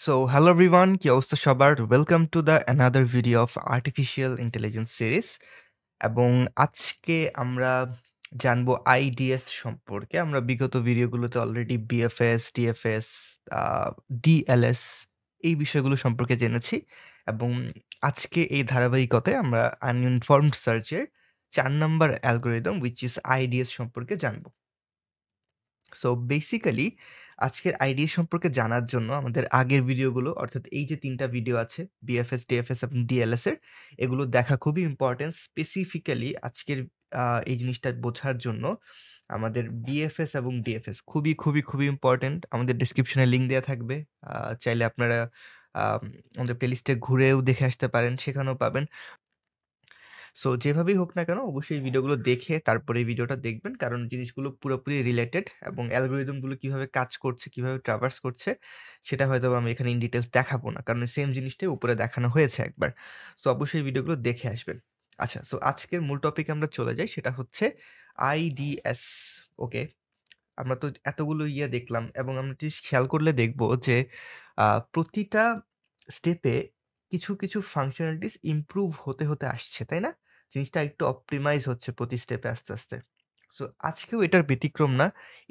So hello everyone, কি অবস্থা সবার? Welcome to the another video of artificial intelligence series. এবং আজকে আমরা জানবো আইডিএস সম্পর্কে। আমরা বিগত ভিডিওগুলোতে অলরেডি বিএফএস, টিএফএস, ডিএলএস এই বিষয়গুলো সম্পর্কে জেনেছি। এবং আজকে এই ধারাবাহিকতায় আমরা আনইনফর্মড সার্চের ৪ number algorithm which is IDs সম্পর্কে জানবো। সো বেসিক্যালি আজকের আইডিয়া সম্পর্কে জানার জন্য আমাদের আগের ভিডিওগুলো অর্থাৎ এই যে ৩ টা ভিডিও আছে বিএফএস, টিএফএস এবং ডিএলএস এর এগুলো দেখা খুবই ইম্পোর্টেন্ট। স্পেসিফিক্যালি আজকের এই জিনিসটা বোঝার জন্য আমাদের বিএফএস এবং ডিএফএস খুবই ইম্পোর্টেন্ট। আমাদের ডেসক্রিপশনে লিংক দেয়া থাকবে। চাইলে আপনারা আমাদের প্লেলিস্টে ঘুরেও দেখে আসতে পারেন, সেখানেও পাবেন। সো যেভাবেই হোক না কেন অবশ্যই এই ভিডিওগুলো দেখে তারপরে এই ভিডিওটা দেখবেন। কারণ জিনিসগুলো পুরোপুরি রিলেটেড এবং অ্যালগরিদম গুলো কিভাবে কাজ করছে, কিভাবে ট্রাভার্স করছে সেটা হয়তোবা আমি এখানে ইন ডিটেইলস দেখাবো না। কারণ সেম জিনিসটাই উপরে দেখানো হয়েছে একবার। সো অবশ্যই এই ভিডিওগুলো দেখে আসবেন। আচ্ছা, সো আজকের মূল টপিকে আমরা চলে যাই, সেটা হচ্ছে আইডিএস। ওকে? আমরা তো এতগুলো দেখলাম এবং আমরা জিনিস খেয়াল করলে দেখব যে প্রতিটা স্টেপে কিছু ফাংশনালিটিস ইমপ্রুভ হতে আসছে, তাই না? জিনিসটা একটু অপ্টিমাইজ হচ্ছে প্রতি স্টেপে আস্তে। সো আজকেও এটার ব্যতিক্রম না।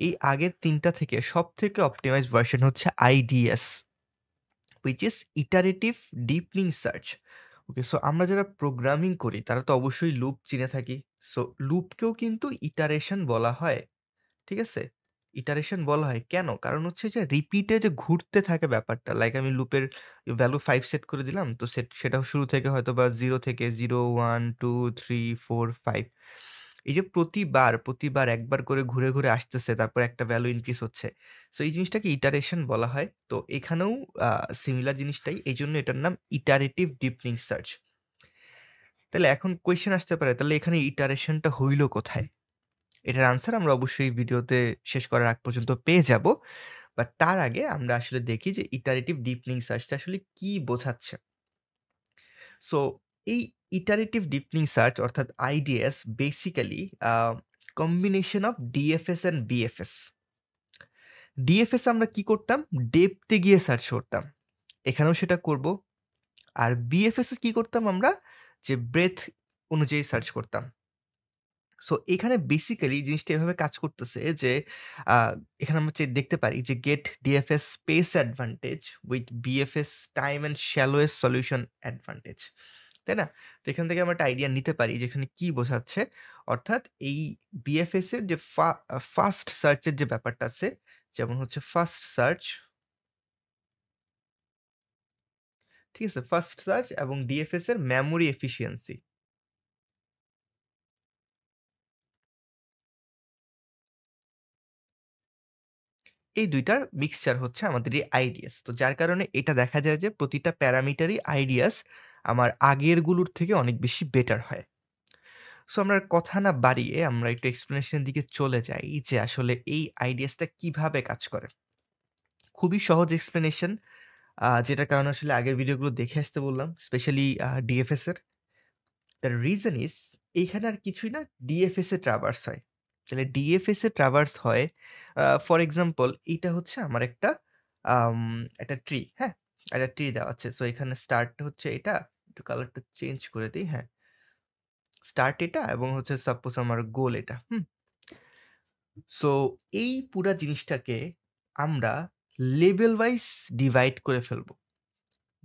এই আগের ৩ টা থেকে সবথেকে অপ্টিমাইজড ভার্সন হচ্ছে IDS, which is Iterative Deepening Search. Okay, so আমরা যারা প্রোগ্রামিং করি তারা তো অবশ্যই লুপ চিনে থাকি। সো লুপকেও কিন্তু ইটারেশন বলা হয়। ঠিক আছে? ইটারেশন বলা হয়। কেন? কারণ হচ্ছে যে রিপিটে যে ঘুরতে থাকে ব্যাপারটা। লাইক আমি লুপের ভ্যালু ৫ সেট করে দিলাম। তো সেটাও শুরু থেকে হয়তোবা ০ থেকে ০, ১, ২, ৩, ৪, ৫ এই যে প্রতিবার একবার করে ঘুরে আসতেছে, তারপর একটা ভ্যালু ইনক্রিজ হচ্ছে। সো এই জিনিসটাকে ইটারেশন বলা হয়। তো এখানেও আ সিমিলার জিনিসটাই। এইজন্য এটার নাম ইটারেটিভ ডিপনিং সার্চ। তাহলে এখন কোয়েশ্চেন আসতে পারে, তাহলে এখানে ইটারেশনটা হইল কোথায়? এটার আনসার আমরা অবশ্যই ভিডিওতে শেষ করার আগ পর্যন্ত পেয়ে যাব। বাট তার আগে আমরা আসলে দেখি যে ইটারেটিভ ডিপনিং সার্চটা আসলে কি বোঝাচ্ছে। সো এই ইটারেটিভ ডিপনিং সার্চ অর্থাৎ IDs basically a combination of DFS and BFS. DFS আমরা কি করতাম? ডেপথ এ গিয়ে সার্চ করতাম। এখানেও সেটা করব। আর বিএফএস এ কি করতাম আমরা? যে ব্রেথ অনুযায়ী সার্চ করতাম। সো এখানে বেসিক্যালি জিনিসটা এভাবে কাজ করতেছে যে আ এখানে আমরা দেখতে পারি যে get DFS space advantage with BFS time and shallowest solution advantage. তাই না? তো এখান থেকে আমরা একটা আইডিয়া নিতে পারি যে এখানে কি বোঝাচ্ছে। অর্থাৎ এই বিএফএস এর যে ফাস্ট সার্চ এর যে ব্যাপারটা আছে, যেমন হচ্ছে ফাস্ট সার্চ, ঠিক আছে? ফাস্ট সার্চ এবং ডিএফএস এর মেমোরি এফিশিয়েন্সি। এই ২ টার মিক্সচার হচ্ছে আমাদের এই আইডিয়াস। তো যার কারণে এটা দেখা যায় যে প্রতিটা প্যারামিটারই আইডিয়াস আমার আগেরগুলোর থেকে অনেক বেশি বেটার হয়। সো আমরা আর কথা না বাড়িয়ে আমরা একটু এক্সপ্লেনেশন এর দিকে চলে যাই যে আসলে এই আইডিয়াসটা কিভাবে কাজ করে। খুবই সহজ এক্সপ্লেনেশন, যেটার কারণে আসলে আগের ভিডিওগুলো দেখে আসতে বললাম, স্পেশালি ডিএফএস এর। দ্যা রিজন ইজ এইখানে আর কিছুই না, ডিএফএস এ ট্রাভার্স হয়। তাহলে ডিএফএস এ ট্রাভার্স হয়, ফর এক্সাম্পল এইটা হচ্ছে আমার একটা আম একটা ট্রি, হ্যাঁ? একটা ট্রি দেওয়া আছে। সো এখানে স্টার্ট হচ্ছে এটা, একটু কালারটা চেঞ্জ করে দেই, হ্যাঁ। স্টার্ট এটা এবং হচ্ছে সাপোজ আমার গোল এটা, হুম? সো এই পুরা জিনিসটাকে আমরা লেভেল ওয়াইজ ডিভাইড করে ফেলবো।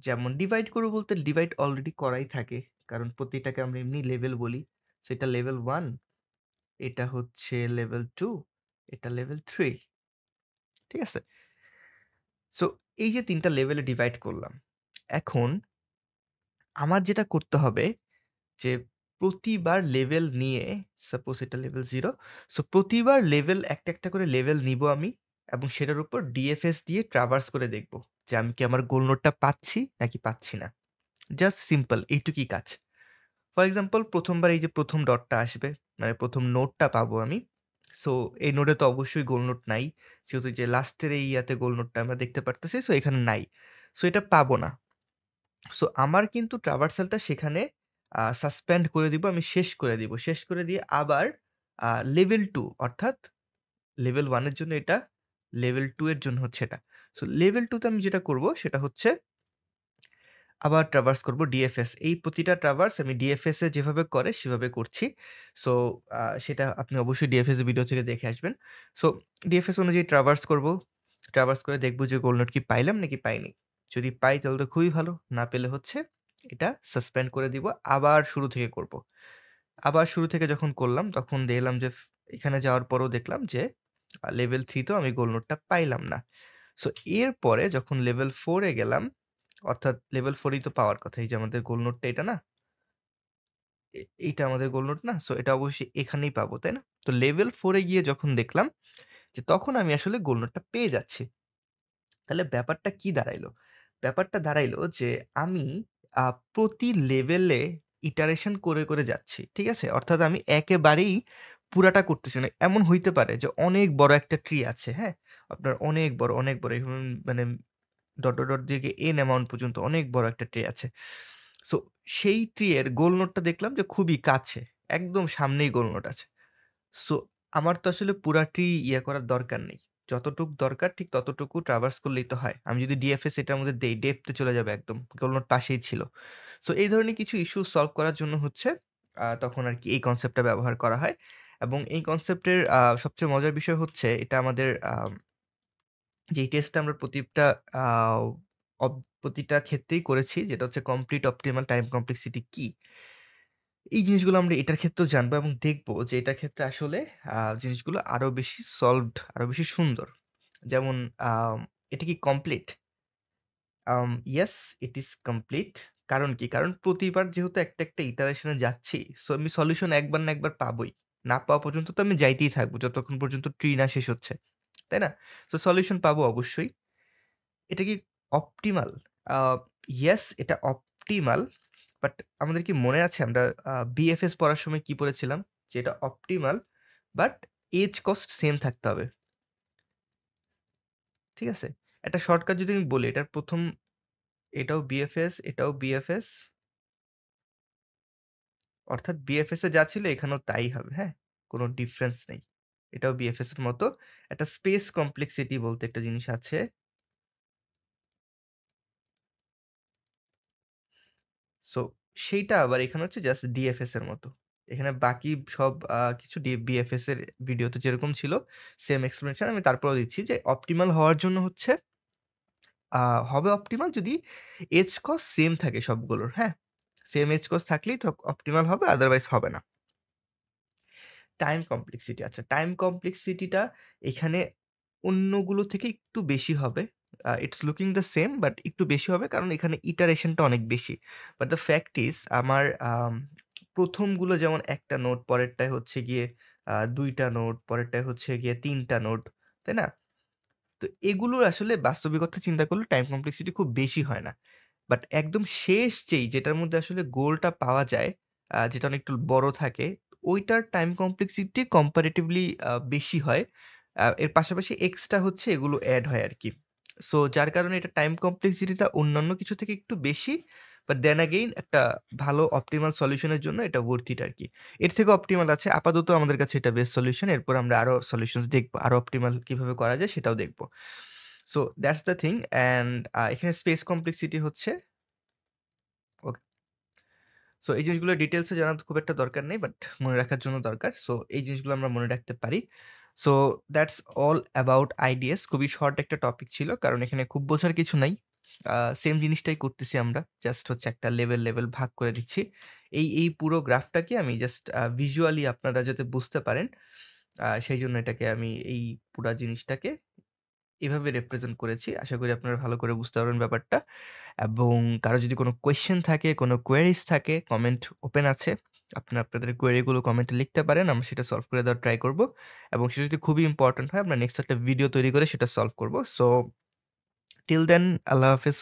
যেমন ডিভাইড করব বলতে ডিভাইড অলরেডি করাই থাকে। কারণ প্রতিটাকে আমরা এমনি লেভেল বলি। সো এটা লেভেল 1, এটা হচ্ছে লেভেল 2, এটা লেভেল 3, ঠিক আছে? সো এই যে ৩ টা লেভেলে ডিভাইড করলাম। এখন আমার যেটা করতে হবে যে প্রতিবার লেভেল নিয়ে, সাপোজ এটা লেভেল 0, সো প্রতিবার একটা করে লেভেল নিবো আমি এবং সেটার উপর ডিএফএস দিয়ে ট্রাভার্স করে দেখব যে আমি কি আমার গোল নোডটা পাচ্ছি নাকি পাচ্ছি না। জাস্ট সিম্পল এইটুকুই কাজ। ফর এক্সাম্পল ১ম বার এই যে ১ম ডটটা আসবে, মানে ১ম নোডটা পাবো আমি। সো এই নোডে তো অবশ্যই গোল নোড নাই। যেহেতু যে লাস্টের এই গোল নোডটা আমরা দেখতে পারতেছি, সো এখানে নাই। সো এটা পাবো না। সো আমার কিন্তু ট্রাভার্সালটা সেখানে সাসপেন্ড করে দিব, আমি শেষ করে দিব। শেষ করে দিয়ে আবার লেভেল 2 অর্থাৎ লেভেল 1 এর জন্য এটা, লেভেল 2 এর জন্য হচ্ছে এটা। সো লেভেল 2 তে আমি যেটা করব সেটা হচ্ছে আবার ট্রাভার্স করব ডিএফএস। এই প্রতিটা ট্রাভার্স আমি ডিএফএস এ যেভাবে করে সেভাবে করছি। সো সেটা আপনি অবশ্যই ডিএফএস এর ভিডিও থেকে দেখে আসবেন। সো ডিএফএস অনুযায়ী ট্রাভার্স করব। ট্রাভার্স করে দেখব যে গোল নোট কি পাইলাম নাকি পাইনি। যদি পাই তাহলে তো খুবই ভালো। না পেলে হচ্ছে এটা সাসপেন্ড করে দিব। আবার শুরু থেকে করব। আবার শুরু থেকে যখন করলাম তখন দেখলাম যে এখানে যাওয়ার পরেও দেখলাম যে লেভেল 3 তেও আমি গোল নোটটা পাইলাম না। সো এরপরে যখন লেভেল 4 এ গেলাম, অর্থাৎ লেভেল 4 এই তো পাওয়ার কথা। এই যে আমাদের গোল নোটটা এটা না? এইটা আমাদের গোল নোট না? সো এটা অবশ্যই এখানেই পাবো, তাই না? তো লেভেল 4 এ গিয়ে যখন দেখলাম যে তখন আমি আসলে গোল নোটটা পেয়ে যাচ্ছি। তাহলে ব্যাপারটা কি দাঁড়াইলো? ব্যাপারটা দাঁড়াইলো যে আমি আ প্রতি লেভেলে ইটারেশন করে যাচ্ছি। ঠিক আছে? অর্থাৎ আমি একেবারেই পুরাটা করতেছি না। এমন হইতে পারে যে অনেক বড় একটা ট্রি আছে, হ্যাঁ? আপনার অনেক বড় মানে ডট দিয়ে এন অ্যামাউন্ট পর্যন্ত অনেক বড় একটা ট্রি আছে। সো সেই ট্রি এর গোল নোটটা দেখলাম যে খুবই কাছে। একদম সামনেই গোল নোট আছে। সো আমার তো আসলে পুরা ট্রি ইয়ে করার দরকার নেই। যতটুক দরকার ঠিক ততটুকু ট্রাভার্স করলেই তো হয়। আমি যদি ডিএফএস এটার মধ্যে দেই, ডেপথ এ চলে যাবে একদম। গোল নোট পাশেই ছিল। সো এই ধরনের কিছু ইস্যু সলভ করার জন্য হচ্ছে তখন আরকি এই কনসেপ্টটা ব্যবহার করা হয়। এবং এই কনসেপ্টের সবচেয়ে মজার বিষয় হচ্ছে এটা আমাদের যেই টেস্টটা আমরা প্রতিটা আ অব প্রতিটা ক্ষেত্রেই করেছি যেটা হচ্ছে কমপ্লিট অপটিমাল টাইম কমপ্লেক্সিটি কি? এই জিনিসগুলো আমরা এটার ক্ষেত্রেও জানবো এবং দেখব যে এটার ক্ষেত্রে আসলে জিনিসগুলো আরো বেশি সলভড, আরো বেশি সুন্দর। যেমন আম এটা কি কমপ্লিট? ইয়েস, ইট ইস কমপ্লিট। কারণ কি? কারণ প্রতিবার যেহেতু একটা ইটারেশন এ যাচ্ছি, সো আমি সলিউশন একবার না একবার পাবোই। না পাওয়া পর্যন্ত তো আমি যাইতেই থাকবো যতক্ষণ পর্যন্ত ট্রি না শেষ হচ্ছে। তাই না? সো সলিউশন পাবো অবশ্যই। এটা কি অপটিমাল? আ ইয়েস, এটা অপটিমাল। বাট আমাদের কি মনে আছে আমরা বিএফএস পড়ার সময় কি পড়েছিলাম? যে এটা optimal but age cost same থাকতে হবে। ঠিক আছে? একটা শর্টকাট যদি আমি বলি এটার ১ম এটাও বিএফএস, এটাও বিএফএস। অর্থাৎ বিএফএস এ যা ছিল এখানেও তাই হবে, হ্যাঁ? কোন ডিফারেন্স নেই। এটাও বিএফএস এর মতো। একটা স্পেস কমপ্লেক্সিটি বলতে একটা জিনিস আছে। সো সেইটা আবার এখানে হচ্ছে জাস্ট ডিএফএস এর মতো। এখানে বাকি সব কিছু বিএফএস এর ভিডিওতে যেরকম ছিল সেম এক্সপ্লেনেশন আমি তারপরেও দিচ্ছি যে অপটিমাল হওয়ার জন্য হচ্ছে আ হবে অপটিমাল যদি এজ কস্ট সেম থাকে সবগুলোর, হ্যাঁ? সেম এজ কস্ট থাকলেই তো অপটিমাল হবে আদারওয়াইজ হবে না। টাইম কমপ্লেক্সিটি আচ্ছা টাইম কমপ্লেক্সিটিটা এখানে অন্যগুলো থেকে একটু বেশি হবে। It's looking the same but একটু বেশি হবে কারণ এখানে ইটারেশনটা অনেক বেশি। বাট দ্যা ফ্যাক্ট ইস আমার ১ম গুলো যেমন ১ টা নোট, পরেরটায় হচ্ছে গিয়ে ২ টা নোট, পরেরটায় হচ্ছে গিয়ে ৩ টা নোট, তাই না? তো এগুলোর আসলে বাস্তবিকতা চিন্তা করলে টাইম কমপ্লেক্সিটি খুব বেশি হয় না। বাট একদম শেষ যেটার মধ্যে আসলে গোলটা পাওয়া যায়, যেটা অনেকটু বড় থাকে, ওইটার টাইম কমপ্লেক্সিটি কম্পারেটিভলি বেশি হয়। এর পাশাপাশি এক্সট্রা হচ্ছে এগুলো এড হয় আরকি। সো যার কারণে এটা টাইম কমপ্লেক্সিটিটা অন্যান্য কিছু থেকে একটু বেশি। বাট দেন এগেইন একটা ভালো অপটিমাল সলিউশন এর জন্য এটা worth it আরকি। এর থেকেও অপটিমাল আছে। আপাতত আমাদের কাছে এটা বেস্ট সলিউশন। এরপর আমরা আরো সলিউশনস দেখব। আরো অপটিমাল কিভাবে করা যায় সেটাও দেখব। So that's the thing and এখানে স্পেস কমপ্লেক্সিটি হচ্ছে ওকে। সো এই জিনিসগুলো ডিটেইলস এ জানার খুব একটা দরকার নেই। বাট মনে রাখার জন্য দরকার। সো এই জিনিসগুলো আমরা মনে রাখতে পারি। So that's all about ideas. খুবই শর্ট একটা টপিক ছিল। কারণ এখানে খুব বোঝার কিছু নাই। সেম জিনিসটাই করতেছি আমরা। জাস্ট হচ্ছে একটা লেভেল ভাগ করে দিচ্ছি। এই পুরো গ্রাফটাকে আমি জাস্ট ভিজুয়ালি আপনারা যাতে বুঝতে পারেন, সেইজন্য এটাকে আমি এই পুরা জিনিসটাকে এভাবে রিপ্রেজেন্ট করেছি। আশা করি আপনারা ভালো করে বুঝতে পারবেন ব্যাপারটা। এবং কারো যদি কোনো কোয়েশ্চেন থাকে, কোনো কোয়েরিজ থাকে, কমেন্ট ওপেন আছে। আপনারা আপনাদের কোয়েরি গুলো কমেন্টে লিখতে পারেন। আমরা সেটা সলভ করে দেওয়ার ট্রাই করব। এবং সেটা যদি খুবই ইম্পোর্টেন্ট হয় আমরা নেক্সট একটা ভিডিও তৈরি করে সেটা সলভ করব। সো টিল দেন আল্লাহ হাফেজ।